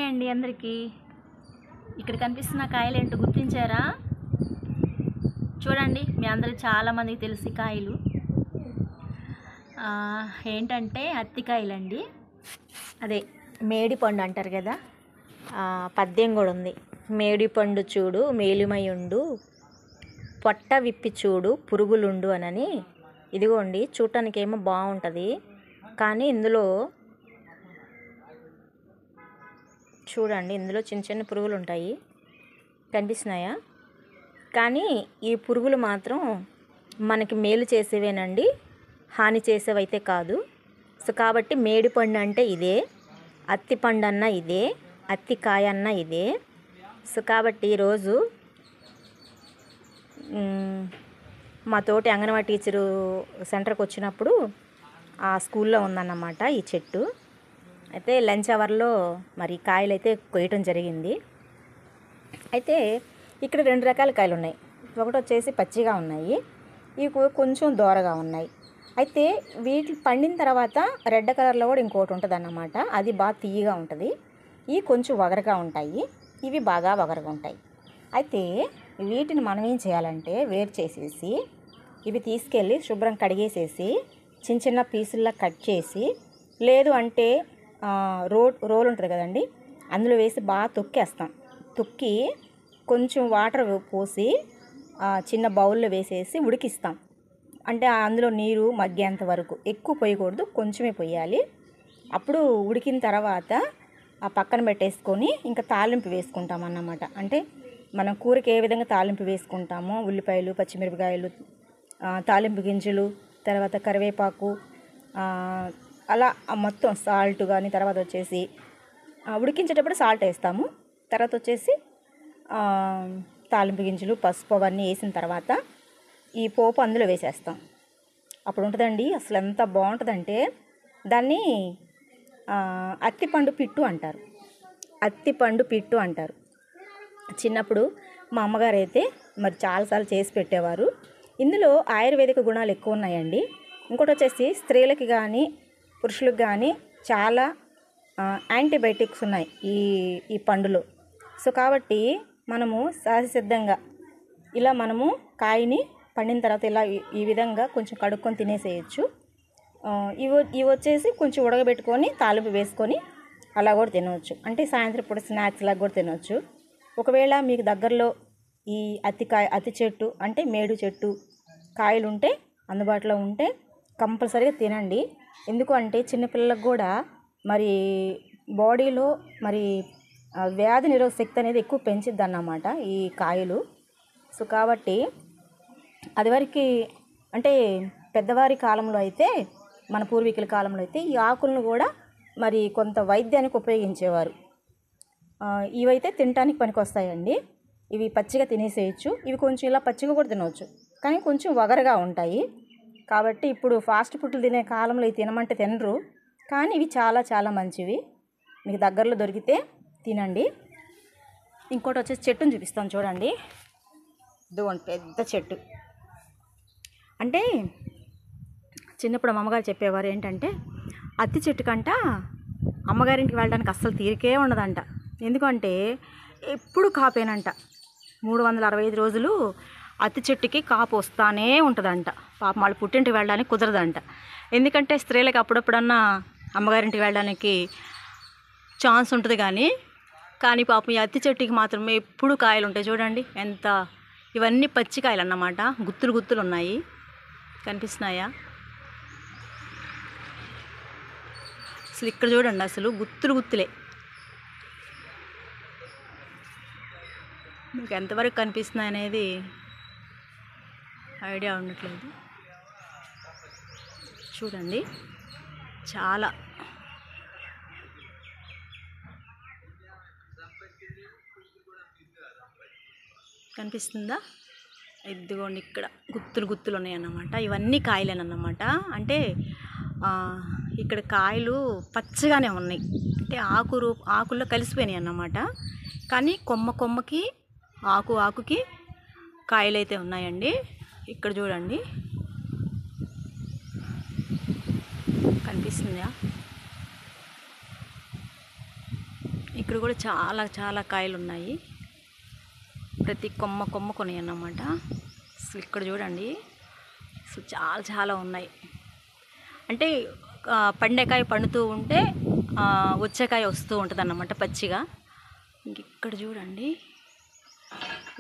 అండి అందరికీ. ఇక్కడ కనిపిస్తున్న కాయలు ఏంటో గుర్తించారా? చూడండి, మీ అందరికి చాలామందికి తెలిసి కాయలు ఏంటంటే అత్తికాయలండి. అదే మేడి పండు అంటారు కదా, పద్యం కూడా ఉంది. మేడి పండు చూడు మేలిమయుండు, పొట్ట విప్పి చూడు పురుగులుండు అనని. ఇదిగోండి, చూడటానికి ఏమో బాగుంటుంది, కానీ ఇందులో చూడండి, ఇందులో చిన్న చిన్న పురుగులు ఉంటాయి, కనిపిస్తున్నాయా? కానీ ఈ పురుగులు మాత్రం మనకి మేలు చేసేవేనండి, హాని చేసేవైతే కాదు. సో కాబట్టి మేడి పండు అంటే ఇదే, అత్తి పండు అన్న ఇదే, అత్తికాయ అన్న ఇదే. సో కాబట్టి ఈరోజు మా తోటి అంగన్వాడీ టీచరు సెంటర్కి వచ్చినప్పుడు ఆ స్కూల్లో ఉందన్నమాట ఈ చెట్టు. అయితే లంచ్ అవర్లో మరి కాయలు అయితే కొయ్యటం జరిగింది. అయితే ఇక్కడ 2 రకాల కాయలు ఉన్నాయి. ఒకటి వచ్చేసి పచ్చిగా ఉన్నాయి, ఇవి కొంచెం దోరగా ఉన్నాయి. అయితే వీటి పండిన తర్వాత రెడ్ కలర్లో కూడా ఇంకోటి ఉంటుంది అన్నమాట, అది బాగా తీయగా ఉంటుంది. ఇవి కొంచెం వగరగా ఉంటాయి, ఇవి బాగా వగరగా ఉంటాయి. అయితే వీటిని మనం ఏం చేయాలంటే వేరు చేసేసి ఇవి తీసుకెళ్ళి శుభ్రం కడిగేసేసి చిన్న చిన్న పీసుల్లా కట్ చేసి, లేదు అంటే రోల్ ఉంటుంది కదండి, అందులో వేసి బాగా తొక్కేస్తాం. తొక్కి కొంచెం వాటర్ పోసి చిన్న బౌల్లో వేసేసి ఉడికిస్తాం. అంటే అందులో నీరు మగ్గేంత వరకు, ఎక్కువ పోయకూడదు, కొంచెమే పోయాలి. అప్పుడు ఉడికిన తర్వాత ఆ పక్కన పెట్టేసుకొని ఇంకా తాలింపు వేసుకుంటాం అన్నమాట. అంటే మనం కూరకి ఏ విధంగా తాలింపు వేసుకుంటామో, ఉల్లిపాయలు, పచ్చిమిరపకాయలు, తాలింపు గింజలు, తర్వాత కరివేపాకు, అలా మొత్తం సాల్ట్ కానీ, తర్వాత వచ్చేసి ఉడికించేటప్పుడు సాల్ట్ వేస్తాము, తర్వాత వచ్చేసి తాలింపు గింజలు, పసుపు అవన్నీ వేసిన తర్వాత ఈ పోపు అందులో వేసేస్తాం. అప్పుడు ఉంటుందండి అసలు ఎంత బాగుంటుందంటే, దాన్ని అత్తిపండు పిట్టు అంటారు. అత్తిపండు పిట్టు అంటారు. చిన్నప్పుడు మా అమ్మగారు అయితే మరి చాలాసార్లు చేసి పెట్టేవారు. ఇందులో ఆయుర్వేదిక గుణాలు ఎక్కువ ఉన్నాయండి. ఇంకోటి వచ్చేసి స్త్రీలకి కానీ పురుషులకు కానీ చాలా యాంటీబయాటిక్స్ ఉన్నాయి ఈ పండులో. సో కాబట్టి మనము సహజసిద్ధంగా ఇలా మనము కాయని పండిన తర్వాత ఇలా ఈ విధంగా కొంచెం కడుక్కొని తినేసేయచ్చు. ఇవి వచ్చేసి కొంచెం ఉడకబెట్టుకొని తాలింపు వేసుకొని అలా కూడా తినవచ్చు. అంటే సాయంత్రం పూట స్నాక్స్ లాగా కూడా తినవచ్చు. ఒకవేళ మీకు దగ్గరలో ఈ అత్తి చెట్టు అంటే మేడు చెట్టు కాయలు ఉంటే, అందుబాటులో ఉంటే కంపల్సరీగా తినండి. ఎందుకు అంటే చిన్నపిల్లలకు కూడా మరి బాడీలో మరి వ్యాధి నిరోధక శక్తి అనేది ఎక్కువ పెంచిద్ది అన్నమాట ఈ కాయలు. సో కాబట్టి అదివరకు అంటే పెద్దవారి కాలంలో అయితే, మన పూర్వీకుల కాలంలో అయితే ఈ ఆకులను కూడా మరి కొంత వైద్యానికి ఉపయోగించేవారు. ఇవైతే తినడానికి పనికి వస్తాయండి. ఇవి పచ్చిగా తినేసేయచ్చు, ఇవి కొంచెం ఇలా పచ్చిగా కూడా తినవచ్చు, కానీ కొంచెం వగరగా ఉంటాయి. కాబట్టి ఇప్పుడు ఫాస్ట్ ఫుడ్లు తినే కాలంలో ఇవి తినమంటే తినరు, కానీ ఇవి చాలా చాలా మంచివి. మీకు దగ్గరలో దొరికితే తినండి. ఇంకోటి వచ్చేసి చెట్టుని చూపిస్తాను చూడండి. ఇదిగోండి పెద్ద చెట్టు. అంటే చిన్నప్పుడు అమ్మగారు చెప్పేవారు ఏంటంటే, అత్తి చెట్టు కంట అమ్మగారింటికి వెళ్ళడానికి అస్సలు తీరికే ఉండదంట. ఎందుకంటే ఎప్పుడు కాపేనంట, 365 రోజులు అత్తి చెట్టుకి కాపు వస్తానే ఉంటుందంట. పాపం వాళ్ళు పుట్టింటికి వెళ్ళడానికి కుదరదంట. ఎందుకంటే స్త్రీలకు అప్పుడప్పుడన్నా అమ్మగారింటికి వెళ్ళడానికి ఛాన్స్ ఉంటుంది, కానీ పాపం ఈ అత్తి చెట్టుకి మాత్రమే ఎప్పుడు కాయలు ఉంటాయి. చూడండి ఎంత, ఇవన్నీ పచ్చి కాయలు అన్నమాట, గుత్తులు గుత్తులు ఉన్నాయి, కనిపిస్తున్నాయా? అసలు ఇక్కడ చూడండి, అసలు గుత్తులు గుత్తులే. మీకు ఎంతవరకు కనిపిస్తున్నాయి అనేది ఐడియా ఉండట్లేదు. చూడండి, చాలా కనిపిస్తుందా? ఇదిగోండి ఇక్కడ గుత్తులు గుత్తులు ఉన్నాయి అన్నమాట. ఇవన్నీ కాయలేనన్నమాట. అంటే ఇక్కడ కాయలు పచ్చగానే ఉన్నాయి, అంటే ఆకుల్లో కలిసిపోయినాయి అన్నమాట. కానీ కొమ్మకి ఆకుకి కాయలు అయితే ఉన్నాయండి. ఇక్కడ చూడండి, కనిపిస్తుందా? ఇక్కడ కూడా చాలా చాలా కాయలు ఉన్నాయి. ప్రతి కొమ్మ కొన్నాయి అన్నమాట. అసలు ఇక్కడ చూడండి, అసలు చాలా చాలా ఉన్నాయి. అంటే పండేకాయ పండుతూ ఉంటే వచ్చేకాయ వస్తూ ఉంటుంది అన్నమాట పచ్చిగా. ఇంక ఇక్కడ చూడండి,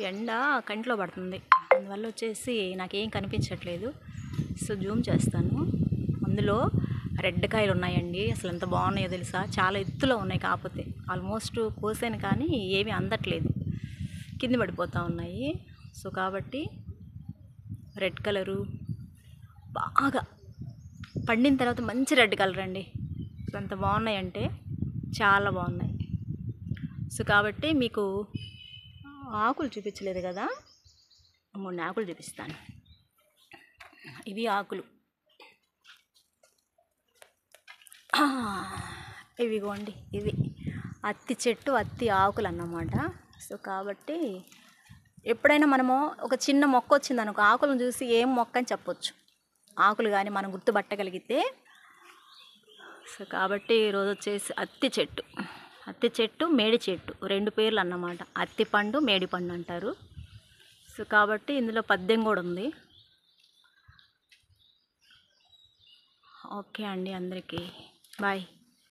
ఎండ కంట్లో పడుతుంది, అందువల్ల వచ్చేసి నాకేం కనిపించట్లేదు. సో జూమ్ చేస్తాను. అందులో రెడ్ కాయలు ఉన్నాయండి. అసలు ఎంత బాగున్నాయో తెలుసా, చాలా ఎత్తులో ఉన్నాయి. కాకపోతే ఆల్మోస్ట్ కోసాను కానీ ఏమీ అందట్లేదు, కింద పడిపోతూ ఉన్నాయి. సో కాబట్టి రెడ్ కలరు బాగా పండిన తర్వాత మంచి రెడ్ కలర్ అండి. ఎంత బాగున్నాయంటే చాలా బాగున్నాయి. సో కాబట్టి మీకు ఆకులు చూపించలేదు కదా, 3 ఆకులు చూపిస్తాను. ఇవి ఆకులు, ఇవిగోండి, ఇవి అత్తి చెట్టు, అత్తి ఆకులు అన్నమాట. సో కాబట్టి ఎప్పుడైనా మనము ఒక చిన్న మొక్క వచ్చిందనుకో, ఆకులను చూసి ఏం మొక్క అని చెప్పొచ్చు, ఆకులు కానీ మనం గుర్తుపట్టగలిగితే. సో కాబట్టి ఈరోజు వచ్చేసి అత్తి చెట్టు మేడి చెట్టు 2 పేర్లు అన్నమాట. అత్తి పండు, మేడి పండు అంటారు. సో కాబట్టి ఇందులో పద్యం కూడా ఉంది. ఓకే అండి, అందరికీ బాయ్.